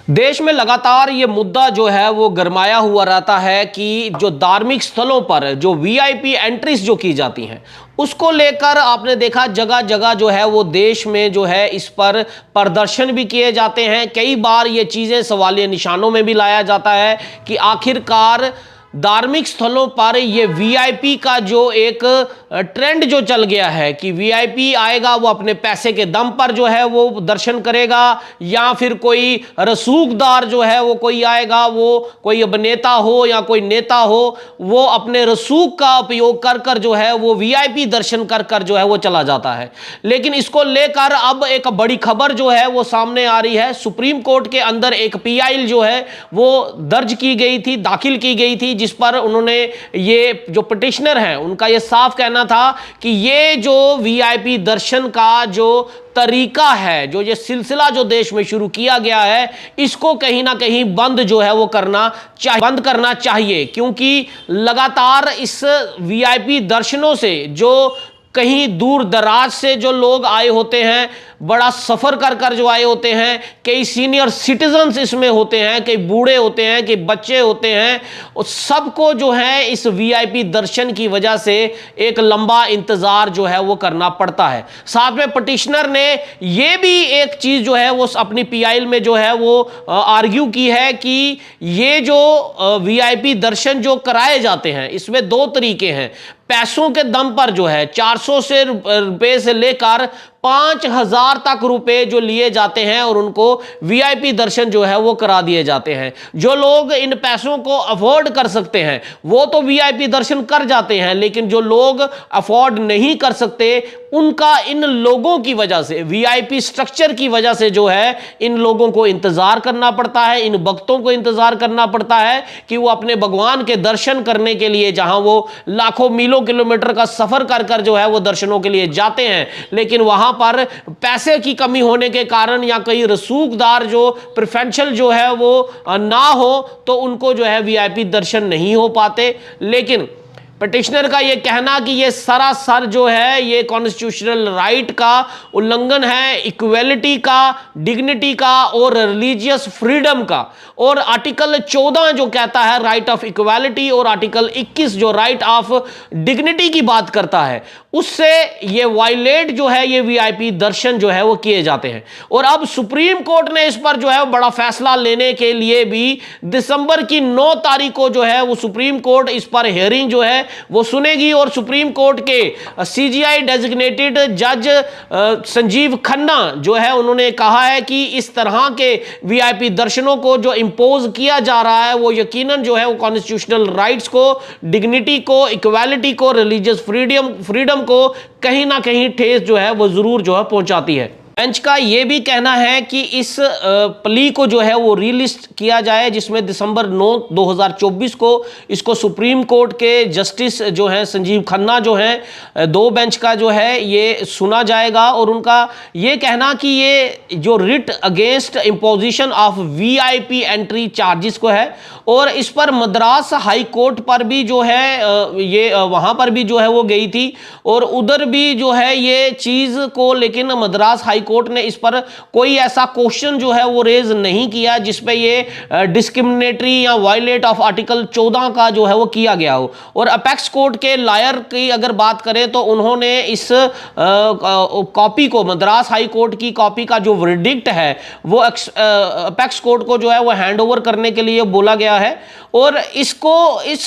देश में लगातार ये मुद्दा जो है वो गरमाया हुआ रहता है कि जो धार्मिक स्थलों पर जो वीआईपी एंट्रीज जो की जाती हैं उसको लेकर आपने देखा जगह जगह जो है वो देश में जो है इस पर प्रदर्शन भी किए जाते हैं। कई बार ये चीज़ें सवालिया निशानों में भी लाया जाता है कि आखिरकार धार्मिक स्थलों पर ये वीआईपी का जो एक ट्रेंड जो चल गया है कि वीआईपी आएगा वो अपने पैसे के दम पर जो है वो दर्शन करेगा, या फिर कोई रसूखदार जो है वो कोई आएगा, वो कोई अभिनेता हो या कोई नेता हो, वो अपने रसूख का उपयोग कर कर जो है वो वीआईपी दर्शन कर कर जो है वो चला जाता है। लेकिन इसको लेकर अब एक बड़ी खबर जो है वो सामने आ रही है। सुप्रीम कोर्ट के अंदर एक पीआई जो है वो दर्ज की गई थी, दाखिल की गई थी, जिस पर उन्होंने ये जो पिटिशनर हैं उनका ये साफ कहना था कि ये जो वीआईपी दर्शन का जो तरीका है, जो ये सिलसिला जो देश में शुरू किया गया है, इसको कहीं ना कहीं बंद जो है वो बंद करना चाहिए। क्योंकि लगातार इस वीआईपी दर्शनों से जो कहीं दूर दराज से जो लोग आए होते हैं, बड़ा सफ़र कर कर जो आए होते हैं, कई सीनियर सिटीजन्स इसमें होते हैं, कई बूढ़े होते हैं, कई बच्चे होते हैं, और सबको जो है इस वीआईपी दर्शन की वजह से एक लंबा इंतज़ार जो है वो करना पड़ता है। साथ में पिटिशनर ने ये भी एक चीज़ जो है वो अपनी पीआई में जो है वो आर्ग्यू की है कि ये जो वीआईपी दर्शन जो कराए जाते हैं इसमें दो तरीके हैं। पैसों के दम पर जो है 400 रुपये से लेकर 5,000 तक रुपए जो लिए जाते हैं और उनको वीआईपी दर्शन जो है वो करा दिए जाते हैं। जो लोग इन पैसों को अफोर्ड कर सकते हैं वो तो वीआईपी दर्शन कर जाते हैं, लेकिन जो लोग अफोर्ड नहीं कर सकते उनका इन लोगों की वजह से, वीआईपी स्ट्रक्चर की वजह से जो है इन लोगों को इंतजार करना पड़ता है, इन भक्तों को इंतजार करना पड़ता है कि वो अपने भगवान के दर्शन करने के लिए, जहां वो लाखों मीलों किलोमीटर का सफर कर कर जो है वो दर्शनों के लिए जाते हैं, लेकिन वहां पर पैसे की कमी होने के कारण या कई रसूखदार जो प्रेफरेंशियल जो है वो ना हो तो उनको जो है वीआईपी दर्शन नहीं हो पाते। लेकिन पिटिशनर का यह कहना कि यह सरासर जो है ये कॉन्स्टिट्यूशनल राइट का उल्लंघन है, इक्वलिटी का, डिग्निटी का और रिलीजियस फ्रीडम का। और आर्टिकल 14 जो कहता है राइट ऑफ इक्वालिटी और आर्टिकल 21 जो राइट ऑफ डिग्निटी की बात करता है, उससे ये वायलेट जो है ये वीआईपी दर्शन जो है वो किए जाते हैं। और अब सुप्रीम कोर्ट ने इस पर जो है बड़ा फैसला लेने के लिए भी दिसंबर की 9 तारीख को जो है वो सुप्रीम कोर्ट इस पर हियरिंग जो है वो सुनेगी। और सुप्रीम कोर्ट के सीजीआई डेजिग्नेटेड जज संजीव खन्ना जो है उन्होंने कहा है कि इस तरह के वीआईपी दर्शनों को जो इंपोज किया जा रहा है वो यकीनन जो है वो कॉन्स्टिट्यूशनल राइट्स को, डिग्निटी को, इक्वालिटी को, रिलीजियस फ्रीडम को कहीं ना कहीं ठेस जो है वो जरूर जो है पहुंचाती है। बेंच का यह भी कहना है कि इस प्ली को जो है वो रीलिस्ट किया जाए, जिसमें दिसंबर 9, 2024 को इसको सुप्रीम कोर्ट के जस्टिस जो हैं संजीव खन्ना जो हैं 2 बेंच का जो है ये सुना जाएगा। और उनका ये कहना कि ये जो writ against imposition of VIP entry charges को है, और इस पर मद्रास हाई कोर्ट पर भी जो है ये वहाँ पर भी जो है वो गई थी, और उधर भी जो है ये चीज़ को, लेकिन मद्रास हाई कोर्ट ने इस पर कोई ऐसा क्वेश्चन जो है वो रेज नहीं किया जिसपे ये डिस्क्रिमिनेटरी या वायलेट ऑफ आर्टिकल 14 का जो है वो किया गया हो। और अपेक्स कोर्ट के लॉयर की अगर बात करें तो उन्होंने इस कॉपी को, मद्रास हाई कोर्ट की कॉपी का जो वर्डिक्ट है वो अपेक्स कोर्ट को जो है वो हैंड ओवर करने के लिए बोला गया है। और इसको, इस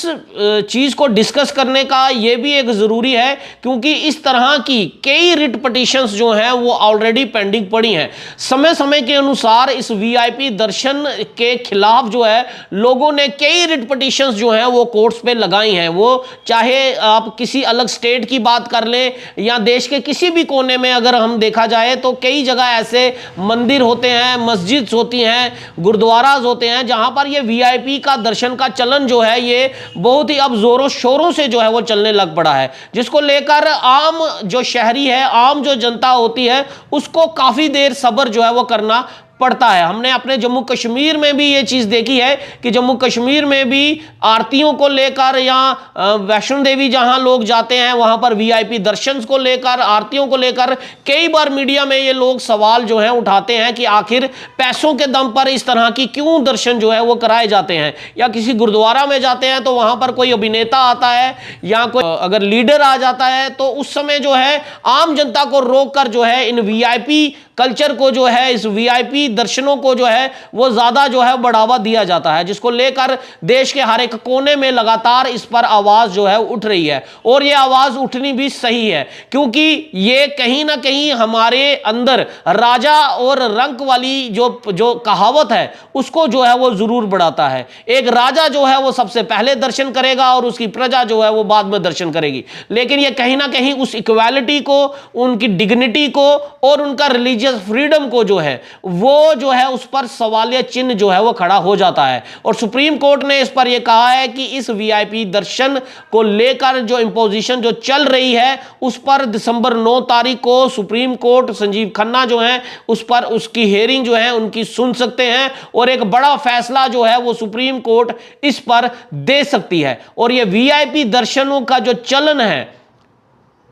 चीज को डिस्कस करने का ये भी एक जरूरी है क्योंकि इस तरह की कई रिट पिटीशंस जो हैं वो ऑलरेडी पेंडिंग पड़ी हैं। समय समय के अनुसार इस वीआईपी दर्शन के खिलाफ जो है लोगों ने कई रिट पिटीशंस जो हैं वो कोर्ट्स पे लगाई हैं। वो चाहे आप किसी अलग स्टेट की बात कर लें या देश के किसी भी कोने में अगर हम देखा जाए तो कई जगह ऐसे मंदिर होते हैं, मस्जिद होती हैं, गुरुद्वाराज होते हैं जहां पर ये वीआईपी का दर्शन का चलन जो है ये बहुत ही अब जोरों शोरों से जो है वो चलने लग पड़ा है, जिसको लेकर आम जो शहरी है, आम जो जनता होती है उसको काफी देर सब्र जो है वो करना पड़ता है। हमने अपने जम्मू कश्मीर में भी ये चीज देखी है कि जम्मू कश्मीर में भी आरतियों को लेकर या वैष्णो देवी जहां लोग जाते हैं वहां पर वीआईपी दर्शन को लेकर, आरतियों को लेकर कई बार मीडिया में ये लोग सवाल जो है उठाते हैं कि आखिर पैसों के दम पर इस तरह की क्यों दर्शन जो है वो कराए जाते हैं। या किसी गुरुद्वारा में जाते हैं तो वहां पर कोई अभिनेता आता है या कोई अगर लीडर आ जाता है तो उस समय जो है आम जनता को रोककर जो है इन वीआईपी कल्चर को जो है, इस वीआईपी दर्शनों को जो है वो ज्यादा जो है बढ़ावा दिया जाता है, जिसको लेकर देश के हर एक कोने में लगातार इस पर आवाज जो है उठ रही है। और ये आवाज उठनी भी सही है, क्योंकि ये कहीं ना कहीं हमारे अंदर राजा और रंक वाली जो कहावत है उसको जो है वो जरूर बढ़ाता है। एक राजा जो है वो सबसे पहले दर्शन करेगा और उसकी प्रजा जो है वो बाद में दर्शन करेगी, लेकिन ये कहीं ना कहीं उस इक्वालिटी को, उनकी डिग्निटी को और उनका रिलीजियस फ्रीडम को जो है वो जो है उस पर सवालिया चिन्ह जो है वो खड़ा हो जाता है। और सुप्रीम कोर्ट ने इस पर यह कहा है कि इस वीआईपी दर्शन को लेकर जो इंपोजिशन जो चल रही है उस पर दिसंबर 9 तारीख को सुप्रीम कोर्ट संजीव खन्ना जो है उस पर उसकी हेयरिंग जो है उनकी सुन सकते हैं और एक बड़ा फैसला जो है वो सुप्रीम कोर्ट इस पर दे सकती है। और ये वीआईपी दर्शनों का जो चलन है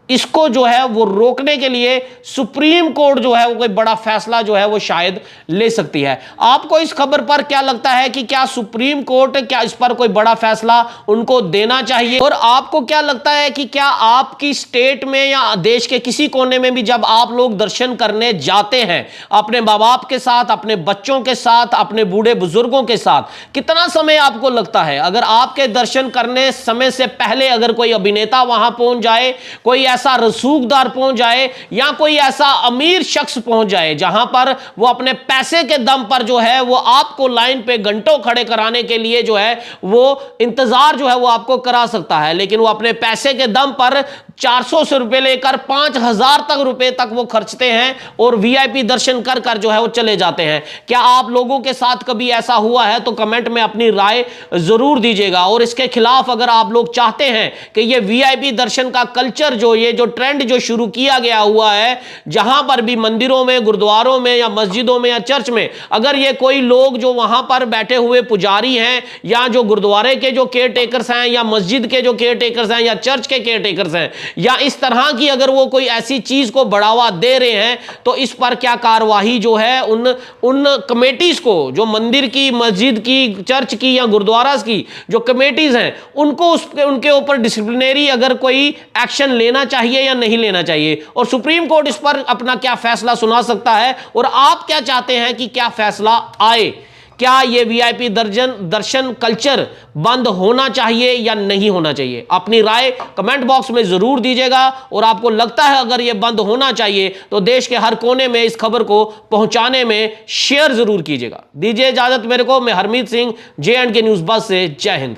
इसको जो है वो रोकने के लिए सुप्रीम कोर्ट जो है वो कोई बड़ा फैसला जो है वो शायद ले सकती है। आपको इस खबर पर क्या लगता है कि क्या सुप्रीम कोर्ट क्या इस पर कोई बड़ा फैसला उनको देना चाहिए? और आपको क्या लगता है कि क्या आपकी स्टेट में या देश के किसी कोने में भी जब आप लोग दर्शन करने जाते हैं अपने माँ बाप के साथ, अपने बच्चों के साथ, अपने बूढ़े बुजुर्गों के साथ, कितना समय आपको लगता है? अगर आपके दर्शन करने समय से पहले अगर कोई अभिनेता वहां पहुंच जाए, कोई ऐसा रसूखदार पहुंच जाए या कोई ऐसा अमीर शख्स पहुंच जाए जहां पर वो अपने पैसे के दम पर जो है वो आपको लाइन पे घंटों खड़े कराने के लिए जो है वो इंतजार जो है वो आपको करा सकता है, लेकिन वो अपने पैसे के दम पर 400 से रुपए लेकर 5000 तक रुपए तक वो खर्चते हैं और वीआईपी दर्शन कर कर जो है वो चले जाते हैं। क्या आप लोगों के साथ कभी ऐसा हुआ है? तो कमेंट में अपनी राय जरूर दीजिएगा। और इसके खिलाफ अगर आप लोग चाहते हैं कि ये वीआईपी दर्शन का कल्चर ये जो ट्रेंड जो शुरू किया गया हुआ है, जहां पर भी मंदिरों में, गुरुद्वारों में या मस्जिदों में या चर्च में अगर ये कोई लोग जो वहां पर बैठे हुए पुजारी हैं या जो गुरुद्वारे के जो केयर टेकर्स हैं या मस्जिद के जो केयर टेकर्स हैं या चर्च के केयर टेकर्स हैं या इस तरह की अगर वो कोई ऐसी चीज को बढ़ावा दे रहे हैं तो इस पर क्या कार्यवाही जो है उन कमेटीज को, जो मंदिर की, मस्जिद की, चर्च की या गुरुद्वारा की जो कमेटीज हैं उनको उनके ऊपर डिसिप्लिनरी अगर कोई एक्शन लेना चाहिए या नहीं लेना चाहिए। और सुप्रीम कोर्ट इस पर अपना क्या फैसला सुना सकता है और आप क्या चाहते हैं कि क्या फैसला आए? क्या यह वीआईपी दर्शन कल्चर बंद होना चाहिए या नहीं होना चाहिए? अपनी राय कमेंट बॉक्स में जरूर दीजिएगा। और आपको लगता है अगर यह बंद होना चाहिए तो देश के हर कोने में इस खबर को पहुंचाने में शेयर जरूर कीजिएगा। दीजिए इजाजत मेरे को। मैं हरमीत सिंह, JNK न्यूज़ बस से। जय हिंद।